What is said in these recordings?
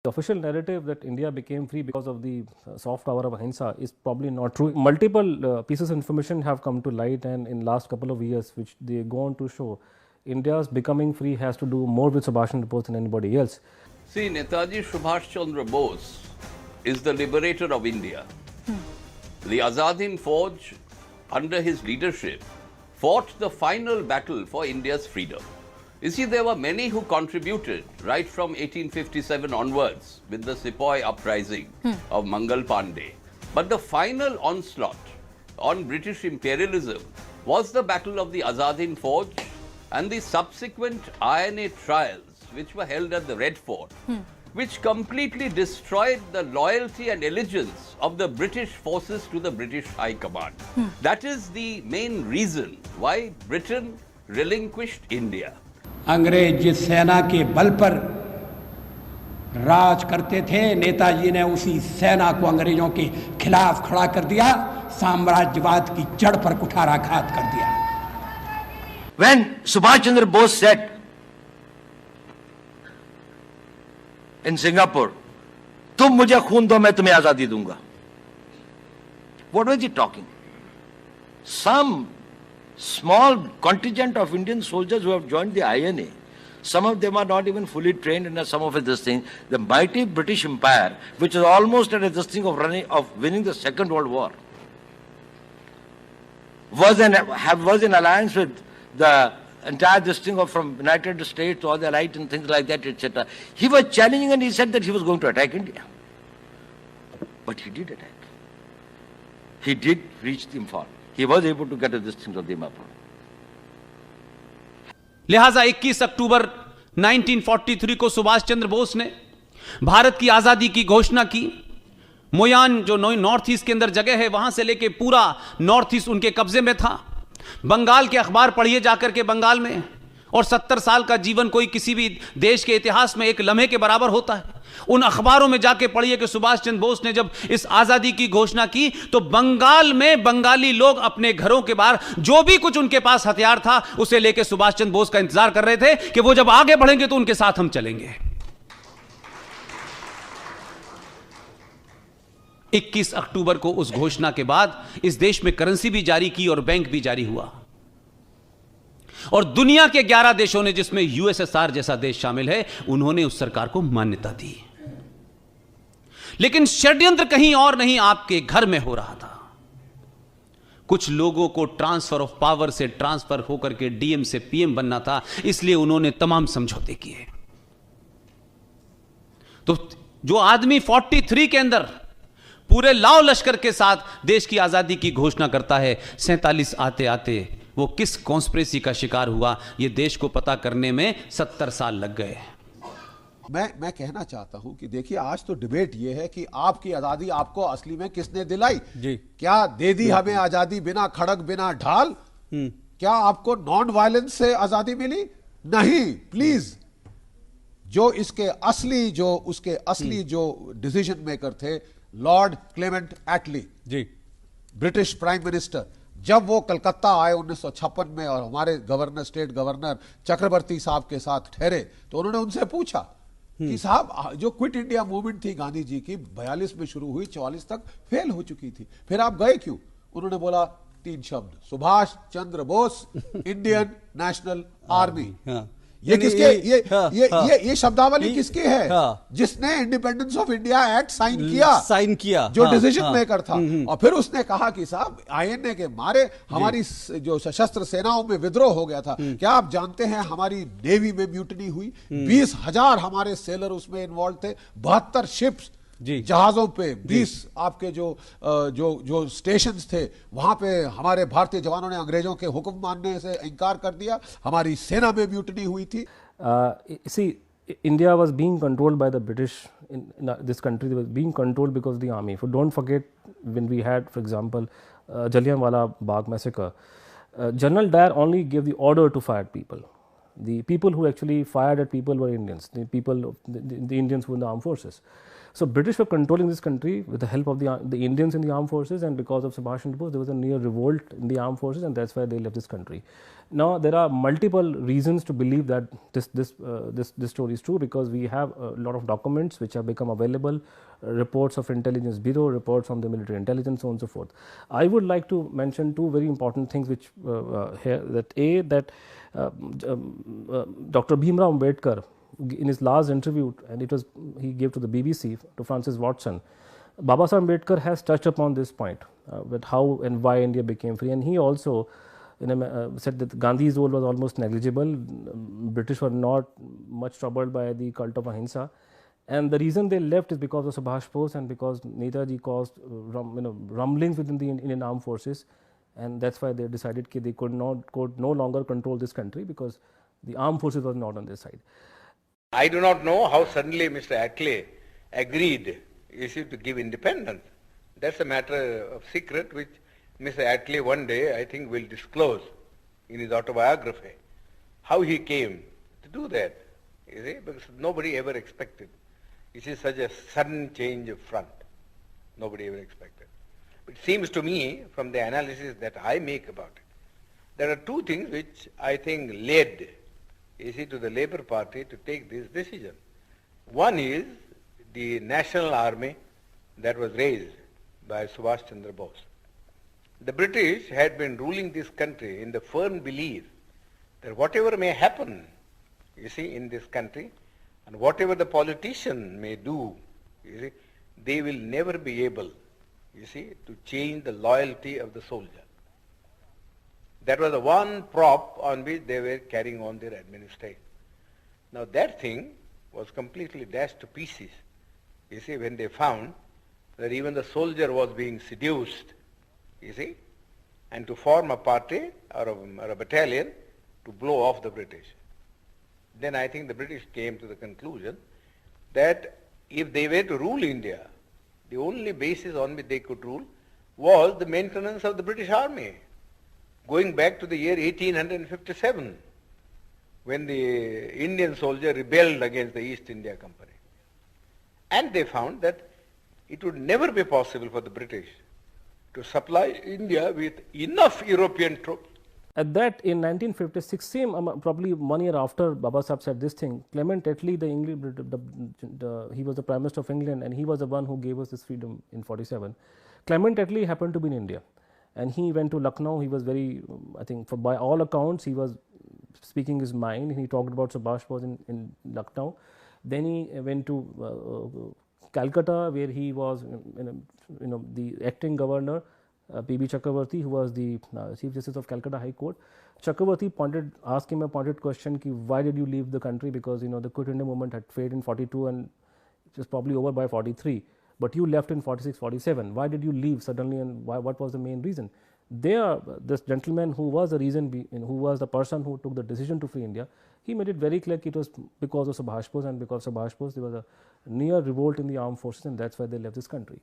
The official narrative that India became free because of the soft power of ahimsa is probably not true. Multiple pieces of information have come to light, and in last couple of years, which they go on to show, India's becoming free has to do more with Subhash Chandra Bose than anybody else. See, Netaji Subhash Chandra Bose is the liberator of India. The Azad Hind Fauj, under his leadership, fought the final battle for India's freedom. You see, there were many who contributed right from 1857 onwards with the Sepoy uprising of Mangal Pandey. But the final onslaught on British imperialism was the battle of the Azad Hind Fauj and the subsequent INA trials, which were held at the Red Fort, which completely destroyed the loyalty and allegiance of the British forces to the British High Command. That is the main reason why Britain relinquished India. अंग्रेज जिस सेना के बल पर राज करते थे, नेताजी ने उसी सेना को अंग्रेजों के खिलाफ खड़ा कर दिया, साम्राज्यवाद की जड़ पर कुठाराघात कर दिया. When Subhash Chandra Bose said in Singapore, तुम मुझे खून दो मैं तुम्हें आजादी दूंगा, what was he talking? Some small contingent of Indian soldiers who have joined the INA, some of them are not even fully trained in some of this thing. The mighty British Empire, which is almost at this thing of winning the Second World War, was in alliance with the entire this thing of from United States to all the right and things like that, etc. He was challenging and he said that he was going to attack India. But he did attack. He did reach the Imphal. He was able to get this thing of the map. लिहाजा 21 अक्टूबर 1943 को सुभाष चंद्र बोस ने भारत की आजादी की घोषणा की. Moyn जो north east के अंदर जगह है, वहां से लेके पूरा नॉर्थ ईस्ट उनके कब्जे में था. बंगाल के अखबार पढ़िए जाकर के बंगाल में, और 70 साल का जीवन कोई किसी भी देश के इतिहास में एक लम्हे के बराबर होता है. उन अखबारों में जाके पढ़िए कि सुभाष चंद्र बोस ने जब इस आजादी की घोषणा की तो बंगाल में बंगाली लोग अपने घरों के बाहर जो भी कुछ उनके पास हथियार था उसे लेके सुभाष चंद्र बोस का इंतजार कर रहे थे कि वो जब आगे बढ़ेंगे तो उनके साथ हम चलेंगे. 21 अक्टूबर को उस घोषणा के बाद इस देश में करेंसी भी जारी की और बैंक भी जारी हुआ, और दुनिया के 11 देशों ने, जिसमें यूएसएसआर जैसा देश शामिल है, उन्होंने उस सरकार को मान्यता दी. लेकिन षड्यंत्र कहीं और नहीं, आपके घर में हो रहा था. कुछ लोगों को ट्रांसफर ऑफ पावर से ट्रांसफर होकर के डीएम से पीएम बनना था, इसलिए उन्होंने तमाम समझौते किए. तो जो आदमी 43 के अंदर पूरे लाव लश्कर के साथ देश की आजादी की घोषणा करता है, 47 आते आते वो किस कॉन्स्पिरेसी का शिकार हुआ, ये देश को पता करने में 70 साल लग गए. मैं कहना चाहता हूं कि देखिए, आज तो डिबेट ये है कि आपकी आजादी आपको असली में किसने दिलाई जी? क्या दे दी हमें आजादी बिना खड़ग बिना ढाल? क्या आपको नॉन वायलेंस से आजादी मिली? नहीं. प्लीज, जो इसके असली जो डिसीजन मेकर थे, लॉर्ड क्लेमेंट एटली जी, ब्रिटिश प्राइम मिनिस्टर, जब वो कलकत्ता आए 1956 में और हमारे गवर्नर, स्टेट गवर्नर चक्रवर्ती साहब के साथ ठहरे, तो उन्होंने उनसे पूछा कि साहब, जो क्विट इंडिया मूवमेंट थी गांधी जी की, 42 में शुरू हुई, 44 तक फेल हो चुकी थी, फिर आप गए क्यों? उन्होंने बोला 3 शब्द, Subhash Chandra Bose, Indian national army. ये किसके ये शब्दावली किसकी है? जिसने independence of India act sign किया, जो डिसीजन मेकर था. और फिर उसने कहा कि साहब, आईएनए के मारे हमारी जो सशस्त्र सेनाओं में विद्रोह हो गया था. क्या आप जानते हैं हमारी नेवी में म्यूटनी हुई? 20,000 हमारे सेलर उसमें इन्वॉल्व थे, 72 शिप्स जहाजों पे, 20 आपके जो स्टेशंस थे वहां पे हमारे भारतीय जवानों ने अंग्रेजों के हुक्म मानने से इनकार कर दिया. हमारी सेना में म्यूटनी हुई थी. See, India was being controlled by the British. In this country was being controlled because of the army. Don't forget when we had, for example, Jallianwala Bagh massacre. General Dyer only gave the order to fire people. The people who actually fired at people were Indians. The Indians who were in the armed forces. So British were controlling this country with the help of the Indians in the armed forces, and because of Subhash Chandra Bose, there was a near revolt in the armed forces, and that's why they left this country. Now there are multiple reasons to believe that this story is true, because we have a lot of documents which have become available, reports of intelligence bureau, reports from the military intelligence, so on and so forth. I would like to mention two very important things which here, that Dr. Bhimrao Ambedkar, in his last interview, and he gave to the BBC, to Francis Watson, Babasaheb Ambedkar has touched upon this point with how and why India became free, and he also said that Gandhi's role was almost negligible. British were not much troubled by the cult of ahimsa, and the reason they left is because of Subhash Bose and because Netaji caused rumblings within the Indian armed forces, and that's why they decided that they could no longer control this country, because the armed forces was not on their side. I do not know how suddenly Mr. Attlee agreed, to give independence. That's a matter of secret which Mr. Attlee one day, I think, will disclose in his autobiography, how he came to do that, because nobody ever expected. It is such a sudden change of front. Nobody ever expected. But it seems to me, from the analysis that I make about it, there are two things which I think led to the Labour Party to take this decision. One is the national army that was raised by Subhash Chandra Bose. The British had been ruling this country in the firm belief that whatever may happen, in this country, and whatever the politician may do, they will never be able, to change the loyalty of the soldier. That was the one prop on which they were carrying on their administration. Now that thing was completely dashed to pieces, when they found that even the soldier was being seduced, and to form a party or a battalion to blow off the British. Then I think the British came to the conclusion that if they were to rule India, the only basis on which they could rule was the maintenance of the British army, going back to the year 1857, when the Indian soldier rebelled against the East India Company. And they found that it would never be possible for the British to supply India with enough European troops. At that, in 1956, probably 1 year after Babasaheb said this thing, Clement Attlee, he was the Prime Minister of England, and he was the one who gave us this freedom in 47. Clement Attlee happened to be in India, and he went to Lucknow. He was very, I think, by all accounts, he was speaking his mind. He talked about Subhash Bose in Lucknow. Then he went to Calcutta, where he was, the acting governor, P.B. Chakravarti, who was the Chief Justice of Calcutta High Court. Chakravarti asked him a pointed question, why did you leave the country? Because the Quit India movement had failed in 42 and it was probably over by 43. But you left in 46, 47. Why did you leave suddenly, and what was the main reason? This gentleman who was the reason, who was the person who took the decision to free India, he made it very clear it was because of Subhash Bose, and because of Subhash Bose there was a near revolt in the armed forces, and that's why they left this country.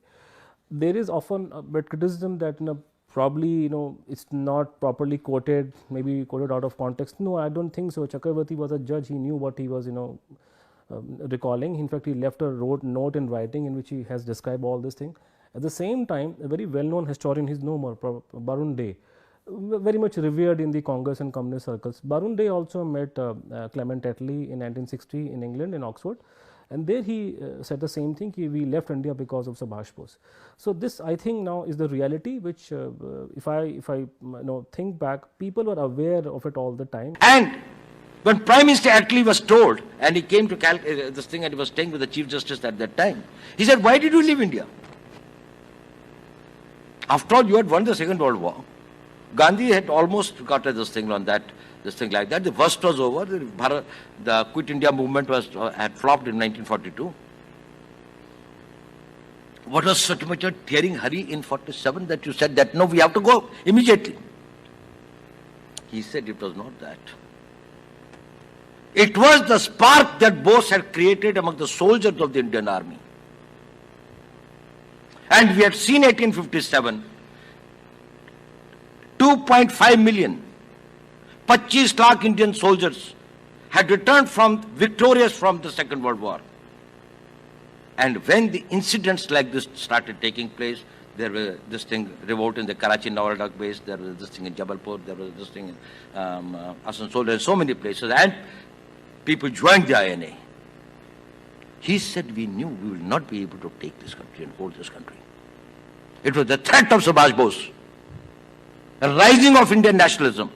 There is often a bit criticism that probably it's not properly quoted, maybe quoted out of context. No, I don't think so. Chakravarti was a judge. He knew what he was recalling. In fact, he left a note in writing in which he has described all this thing. At the same time, a very well-known historian, he's no more, Barun Day, very much revered in the Congress and communist circles. Barun Day also met Clement Attlee in 1960 in England, in Oxford. And there he said the same thing, we left India because of Subhash Bose. So this, I think, now is the reality which, if I think back, people were aware of it all the time. And when Prime Minister Attlee was told, and he came to this thing, and he was staying with the Chief Justice at that time, he said, why did you leave India? After all, you had won the Second World War. Gandhi had almost got this thing on that. This thing like that. The worst was over. The Quit India movement had flopped in 1942. What was such much a tearing hurry in 47 that you said that no, we have to go immediately? He said it was not that. It was the spark that Bose had created among the soldiers of the Indian Army. And we had seen 1857, 2.5 million. 25 lakh Indian soldiers had returned victorious from the Second World War. And when the incidents like this started taking place, there was this thing, revolt in the Karachi Navaldak base, there was this thing in Jabalpur, there was this thing in Asansol, and so many places, and people joined the INA. He said, we knew we will not be able to take this country and hold this country. It was the threat of Subhash Bose, a rising of Indian nationalism,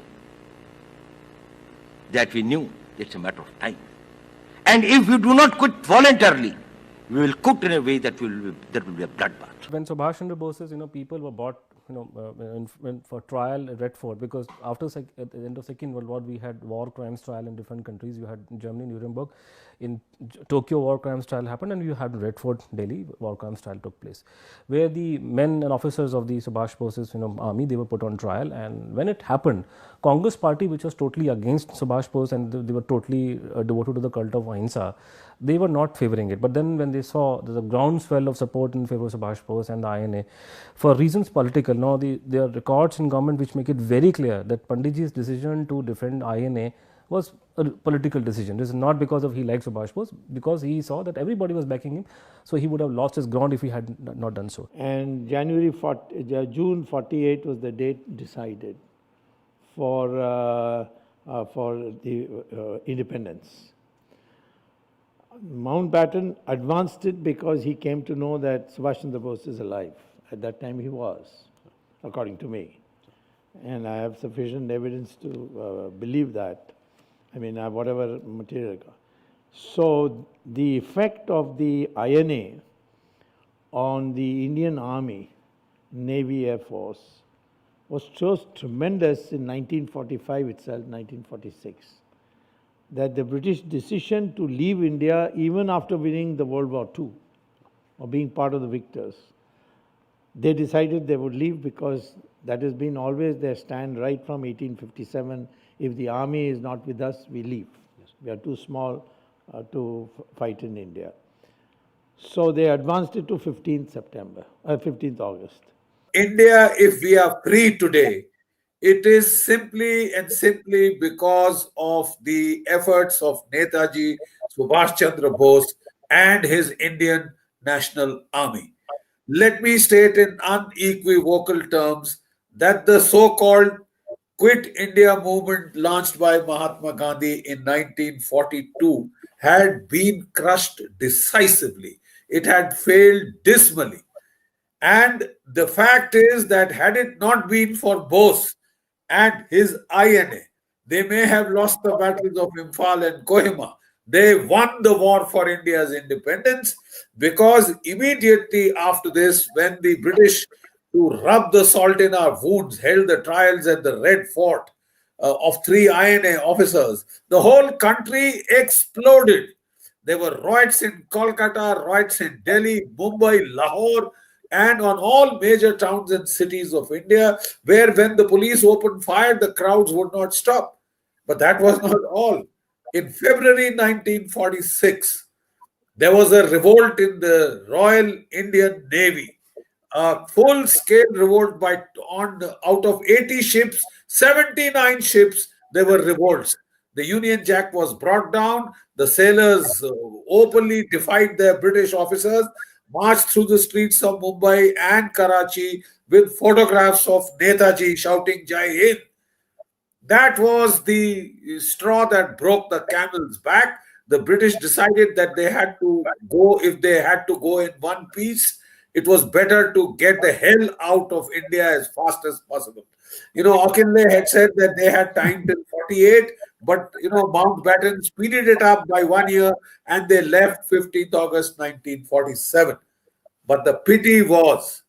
that we knew it's a matter of time. And if we do not quit voluntarily, we will quit in a way that will be a bloodbath. When Subhash Chandra Bose's, people were brought, for trial at Red Fort, because after at the end of Second World War, we had war crimes trial in different countries. You had Germany, Nuremberg, in Tokyo war crimes trial happened, and you had Red Fort, Delhi, war crimes trial took place, where the men and officers of the Subhash Bose's, army, they were put on trial. And when it happened, Congress party, which was totally against Subhash Bose and they were totally devoted to the cult of Ahimsa, they were not favoring it. But then when they saw the groundswell of support in favor of Subhash Bose and the INA, for reasons political, now there are records in government which make it very clear that Panditji's decision to defend INA was a political decision. This is not because of he likes Subhash Bose, because he saw that everybody was backing him, so he would have lost his ground if he had not done so. And June 48 was the date decided for the independence. Mountbatten advanced it because he came to know that Subhash Chandra Bose is alive. At that time he was, according to me. And I have sufficient evidence to believe that. I mean, whatever material. So the effect of the INA on the Indian Army, Navy, Air Force was so tremendous in 1945 itself, 1946. That the British decision to leave India even after winning the World War II or being part of the victors, they decided they would leave because that has been always their stand right from 1857. If the army is not with us, we leave. Yes. We are too small to fight in India. So they advanced it to 15th August. India, if we are free today, it is simply and simply because of the efforts of Netaji Subhash Chandra Bose and his Indian National Army. Let me state in unequivocal terms that the so-called Quit India movement launched by Mahatma Gandhi in 1942 had been crushed decisively. It had failed dismally. And the fact is that had it not been for Bose and his INA, they may have lost the battles of Imphal and Kohima. They won the war for India's independence, because immediately after this, when the British, to rub the salt in our wounds, held the trials at the Red Fort of 3 INA officers, the whole country exploded. There were riots in Kolkata, riots in Delhi, Mumbai, Lahore, and on all major towns and cities of India, where when the police opened fire, the crowds would not stop. But that was not all. In February 1946, there was a revolt in the Royal Indian Navy, a full-scale revolt out of 80 ships, 79 ships, there were revolts. The Union Jack was brought down. The sailors openly defied their British officers, marched through the streets of Mumbai and Karachi with photographs of Netaji shouting Jai Hind. That was the straw that broke the camel's back. The British decided that they had to go, if they had to go in one piece, it was better to get the hell out of India as fast as possible. Auchinleck had said that they had time till 48, but, Mountbatten speeded it up by 1 year and they left 15th August 1947. But the pity was,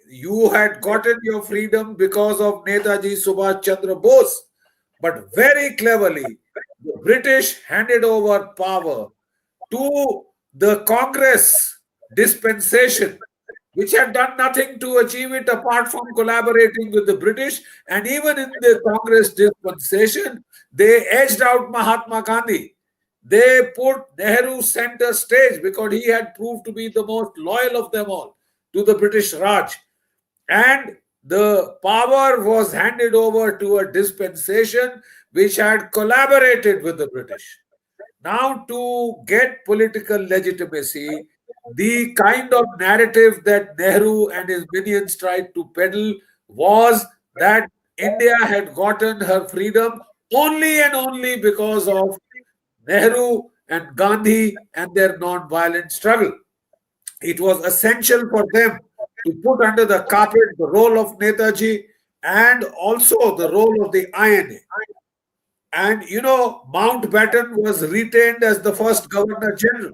you had gotten your freedom because of Netaji Subhash Chandra Bose. But very cleverly, the British handed over power to the Congress dispensation, which had done nothing to achieve it apart from collaborating with the British. And even in the Congress dispensation, they edged out Mahatma Gandhi. They put Nehru center stage because he had proved to be the most loyal of them all to the British Raj. And the power was handed over to a dispensation which had collaborated with the British. Now, to get political legitimacy, the kind of narrative that Nehru and his minions tried to peddle was that India had gotten her freedom only and only because of Nehru and Gandhi and their non-violent struggle. It was essential for them to put under the carpet the role of Netaji and also the role of the INA. And Mountbatten was retained as the first Governor General.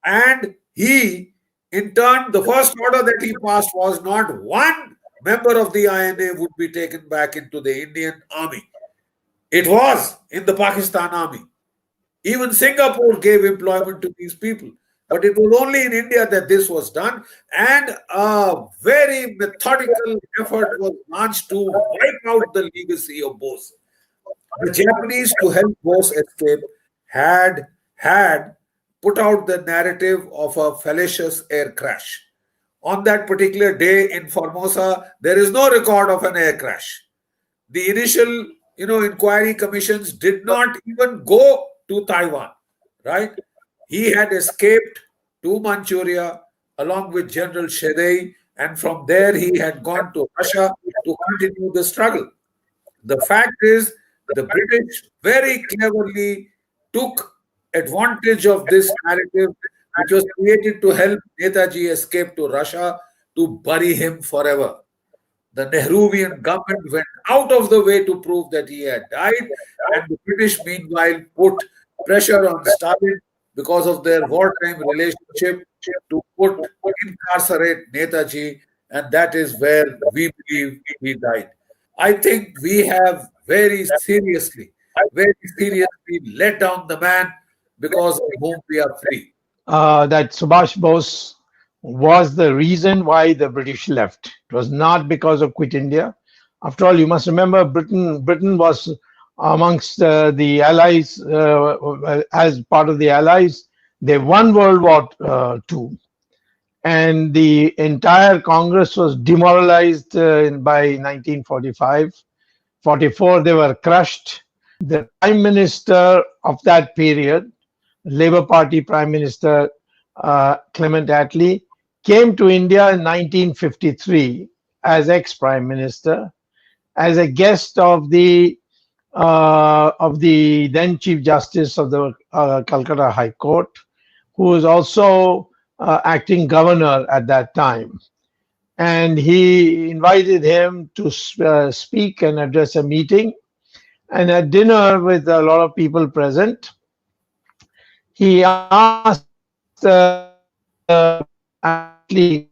And he, in turn, the first order that he passed was not one member of the INA would be taken back into the Indian army. It was in the Pakistan army. Even Singapore gave employment to these people. But it was only in India that this was done. And a very methodical effort was launched to wipe out the legacy of Bose. The Japanese, to help Bose escape, had put out the narrative of a fallacious air crash. On that particular day in Formosa, there is no record of an air crash. The initial, inquiry commissions did not even go to Taiwan, right? He had escaped to Manchuria along with General Shedei, and from there he had gone to Russia to continue the struggle. The fact is, the British very cleverly took advantage of this narrative, which was created to help Netaji escape to Russia, to bury him forever. The Nehruvian government went out of the way to prove that he had died, and the British, meanwhile, put pressure on Stalin because of their wartime relationship to incarcerate Netaji, and that is where we believe he died. I think we have very seriously let down the man because of whom we are free. That Subhash Bose was the reason why the British left. It was not because of Quit India. After all, you must remember Britain was amongst the Allies, as part of the Allies. They won World War II. And the entire Congress was demoralized by 1945. 44, they were crushed. The Prime Minister of that period, Labour Party Prime Minister Clement Attlee, came to India in 1953 as ex-Prime Minister, as a guest of the then Chief Justice of the Calcutta High Court, who was also acting governor at that time. And he invited him to speak and address a meeting. And at dinner with a lot of people present, he asked Attlee,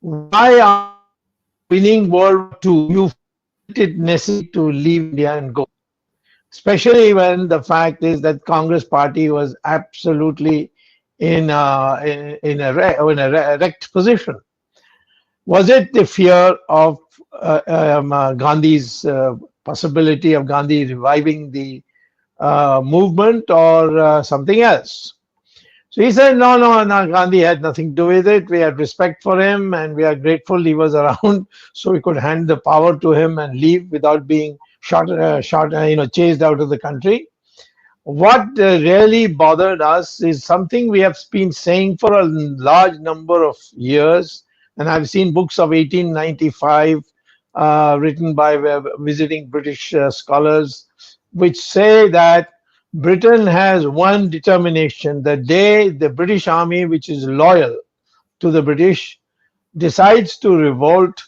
why are winning World War II, you felt it necessary to leave India and go? Especially when the fact is that Congress party was absolutely in a wrecked position. Was it the fear of Gandhi's possibility of Gandhi reviving the movement, or something else? So he said, no, Gandhi had nothing to do with it. We had respect for him and we are grateful he was around, so we could hand the power to him and leave without being chased out of the country. What really bothered us is something we have been saying for a large number of years, and I've seen books of 1895 written by visiting British scholars, which say that Britain has one determination: the day the British army, which is loyal to the British, decides to revolt,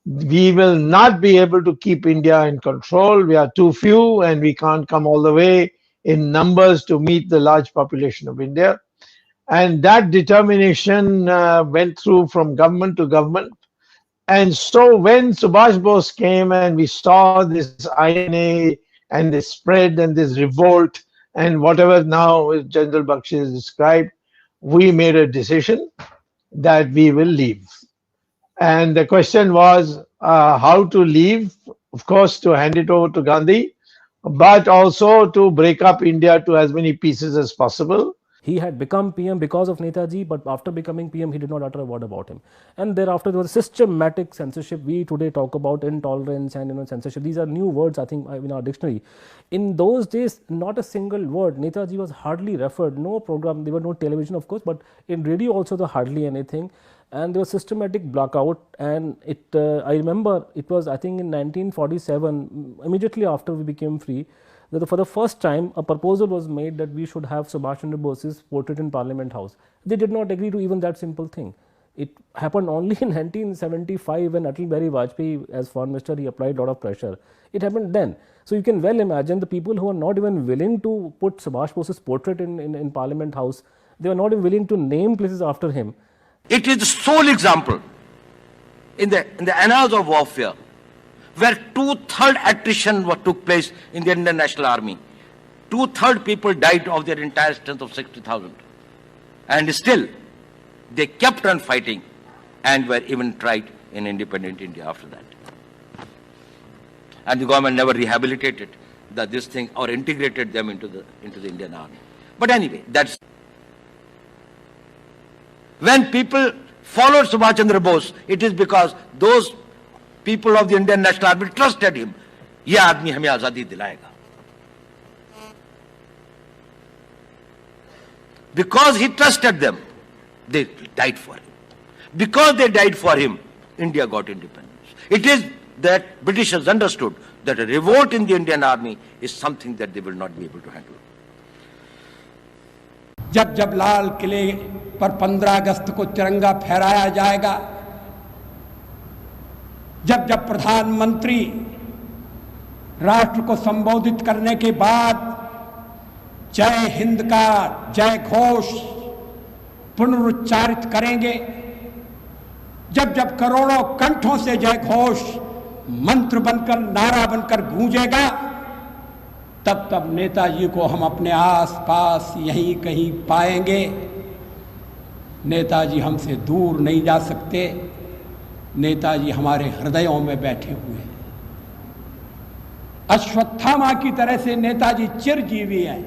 we will not be able to keep India in control. We are too few and we can't come all the way in numbers to meet the large population of India. And that determination went through from government to government. And so when Subhash Bose came and we saw this INA and this spread and this revolt and whatever now General Bakshi has described, we made a decision that we will leave. And the question was how to leave, of course, to hand it over to Gandhi, but also to break up India to as many pieces as possible. He had become PM because of Netaji, but after becoming PM, he did not utter a word about him. And thereafter, there was systematic censorship. We today talk about intolerance and censorship. These are new words, I think, in our dictionary. In those days, not a single word. Netaji was hardly referred. No program. There were no television, of course, but in radio also, there hardly anything. And there was systematic blackout. And I remember it was, I think, in 1947, immediately after we became free, that for the first time a proposal was made that we should have Subhash Chandra Bose's portrait in Parliament House. They did not agree to even that simple thing. It happened only in 1975 when Atal Bihari Vajpayee, as Foreign Minister, he applied a lot of pressure. It happened then. So you can well imagine the people who are not even willing to put Subhash Bose's portrait in Parliament House, they were not even willing to name places after him. It is the sole example in the annals of warfare where 2/3 attrition took place in the Indian National Army. 2/3 people died of their entire strength of 60,000. And still, they kept on fighting and were even tried in independent India after that. And the government never rehabilitated this thing or integrated them into the Indian Army. But anyway, that's... When people followed Subhash Chandra Bose, it is because those people of the Indian National Army trusted him. ये आदमी हमें आजादी दिलाएगा. Because he trusted them, they died for him. Because they died for him, India got independence. It is that Britishers understood that a revolt in the Indian Army is something that they will not be able to handle. जब जब लाल किले पर 15 अगस्त को तिरंगा फहराया जाएगा, जब जब प्रधानमंत्री राष्ट्र को संबोधित करने के बाद जय हिंद का जय घोष पुनरुच्चारित करेंगे, जब जब करोड़ों कंठों से जय घोष मंत्र बनकर नारा बनकर गूंजेगा, तब तब नेताजी को हम अपने आसपास यहीं कहीं पाएंगे. नेताजी हमसे दूर नहीं जा सकते. नेताजी हमारे हृदयों में बैठे हुए हैं. अश्वत्थामा की तरह से नेताजी चिरजीवी हैं.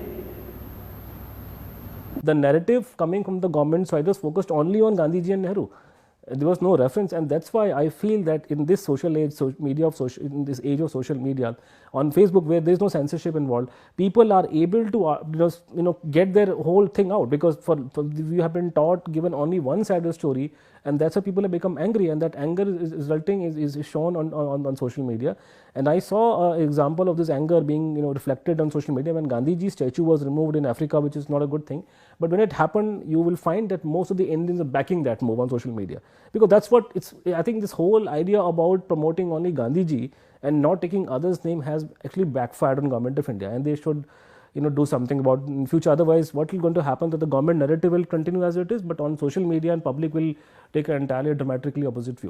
The narrative coming from the government side was focused only on Gandhiji and Nehru. There was no reference, and that's why I feel that in this social age, in this age of social media, on Facebook, where there is no censorship involved, people are able to get their whole thing out, because we have been given only one side of the story, and that's why people have become angry, and that anger is shown on social media. And I saw an example of this anger being reflected on social media when Gandhiji's statue was removed in Africa, which is not a good thing. But when it happened, you will find that most of the Indians are backing that move on social media, because that's what it's. I think this whole idea about promoting only Gandhiji and not taking others' name has actually backfired on government of India, and they should do something about it in future. Otherwise, what is going to happen, that the government narrative will continue as it is, but on social media and public will take an entirely dramatically opposite view.